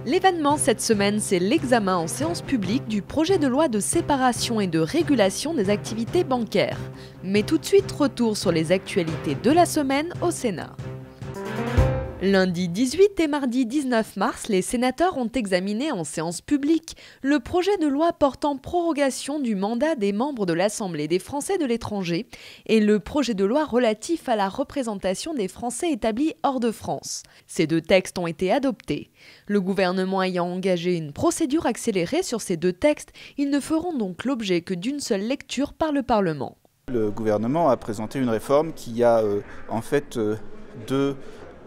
L'événement cette semaine, c'est l'examen en séance publique du projet de loi de séparation et de régulation des activités bancaires. Mais tout de suite, retour sur les actualités de la semaine au Sénat. Lundi 18 et mardi 19 mars, les sénateurs ont examiné en séance publique le projet de loi portant prorogation du mandat des membres de l'Assemblée des Français de l'étranger et le projet de loi relatif à la représentation des Français établis hors de France. Ces deux textes ont été adoptés. Le gouvernement ayant engagé une procédure accélérée sur ces deux textes, ils ne feront donc l'objet que d'une seule lecture par le Parlement. Le gouvernement a présenté une réforme qui a deux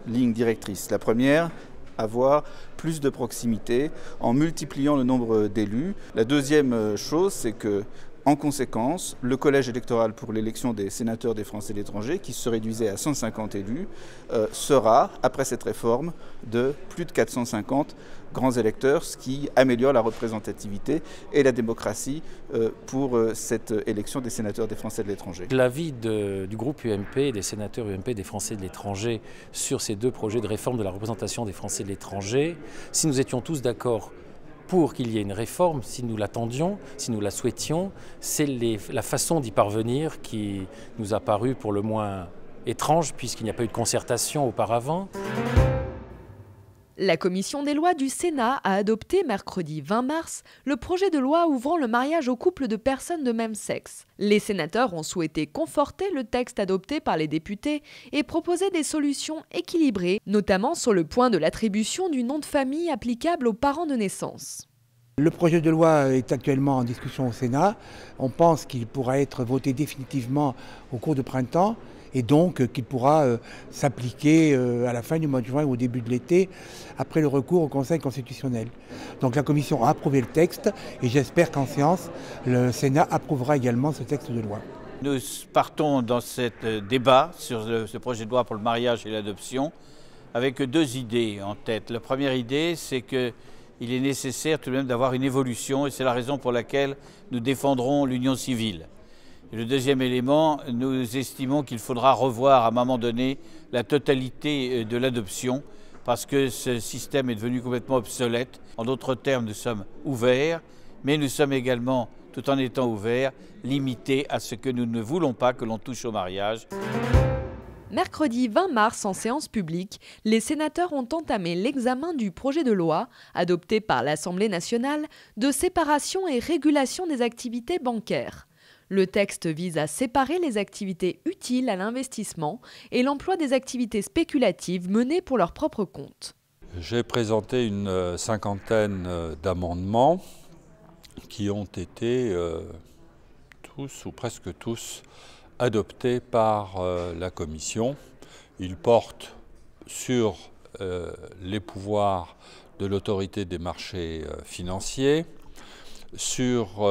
ligne directrice. La première, avoir plus de proximité en multipliant le nombre d'élus. La deuxième chose, c'est que, en conséquence, le collège électoral pour l'élection des sénateurs des Français de l'étranger, qui se réduisait à 150 élus, sera, après cette réforme, de plus de 450 grands électeurs, ce qui améliore la représentativité et la démocratie pour cette élection des sénateurs des Français de l'étranger. L'avis du groupe UMP, des sénateurs UMP des Français de l'étranger sur ces deux projets de réforme de la représentation des Français de l'étranger, si nous étions tous d'accord pour qu'il y ait une réforme, si nous l'attendions, si nous la souhaitions, c'est la façon d'y parvenir qui nous a paru pour le moins étrange puisqu'il n'y a pas eu de concertation auparavant. La commission des lois du Sénat a adopté mercredi 20 mars le projet de loi ouvrant le mariage aux couples de personnes de même sexe. Les sénateurs ont souhaité conforter le texte adopté par les députés et proposer des solutions équilibrées, notamment sur le point de l'attribution du nom de famille applicable aux parents de naissance. Le projet de loi est actuellement en discussion au Sénat. On pense qu'il pourra être voté définitivement au cours du printemps et donc qu'il pourra s'appliquer à la fin du mois de juin ou au début de l'été, après le recours au Conseil constitutionnel. Donc la Commission a approuvé le texte et j'espère qu'en séance, le Sénat approuvera également ce texte de loi. Nous partons dans ce débat sur ce projet de loi pour le mariage et l'adoption avec deux idées en tête. La première idée, c'est qu'il est nécessaire tout de même d'avoir une évolution et c'est la raison pour laquelle nous défendrons l'union civile. Et le deuxième élément, nous estimons qu'il faudra revoir à un moment donné la totalité de l'adoption parce que ce système est devenu complètement obsolète. En d'autres termes, nous sommes ouverts, mais nous sommes également, tout en étant ouverts, limités à ce que nous ne voulons pas que l'on touche au mariage. Mercredi 20 mars, en séance publique, les sénateurs ont entamé l'examen du projet de loi, adopté par l'Assemblée nationale, de séparation et régulation des activités bancaires. Le texte vise à séparer les activités utiles à l'investissement et l'emploi des activités spéculatives menées pour leur propre compte. J'ai présenté une cinquantaine d'amendements qui ont été tous ou presque tous adoptés par la Commission. Ils portent sur les pouvoirs de l'autorité des marchés financiers, sur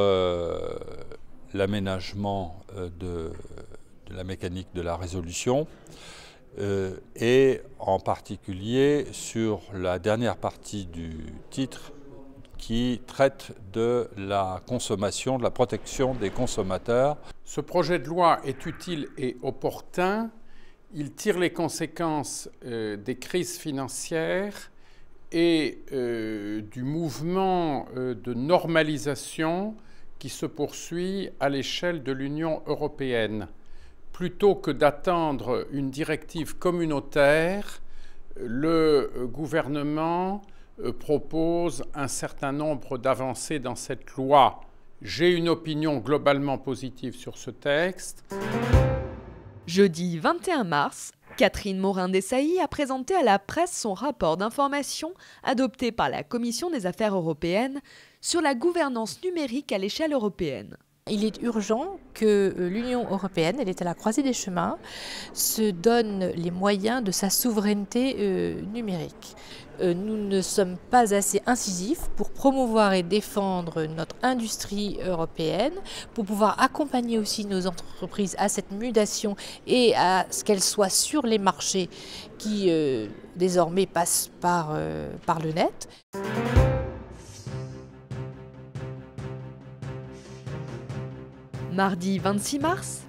l'aménagement de la mécanique de la résolution et en particulier sur la dernière partie du titre qui traite de la consommation, de la protection des consommateurs. Ce projet de loi est utile et opportun. Il tire les conséquences des crises financières et du mouvement de normalisation qui se poursuit à l'échelle de l'Union européenne. Plutôt que d'attendre une directive communautaire, le gouvernement propose un certain nombre d'avancées dans cette loi. J'ai une opinion globalement positive sur ce texte. Jeudi 21 mars, Catherine Morin-Desailly a présenté à la presse son rapport d'information adopté par la Commission des affaires européennes sur la gouvernance numérique à l'échelle européenne. Il est urgent que l'Union européenne, elle est à la croisée des chemins, se donne les moyens de sa souveraineté numérique. Nous ne sommes pas assez incisifs pour promouvoir et défendre notre industrie européenne, pour pouvoir accompagner aussi nos entreprises à cette mutation et à ce qu'elles soient sur les marchés qui désormais passent par le net. Mardi 26 mars,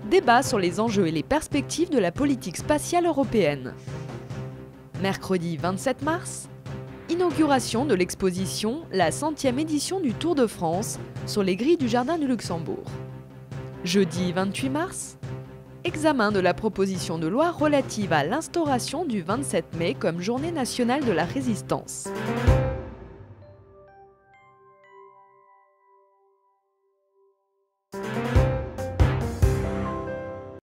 débat sur les enjeux et les perspectives de la politique spatiale européenne. Mercredi 27 mars, Inauguration de l'exposition, la 100e édition du Tour de France, sur les grilles du Jardin du Luxembourg. Jeudi 28 mars, examen de la proposition de loi relative à l'instauration du 27 mai comme journée nationale de la résistance.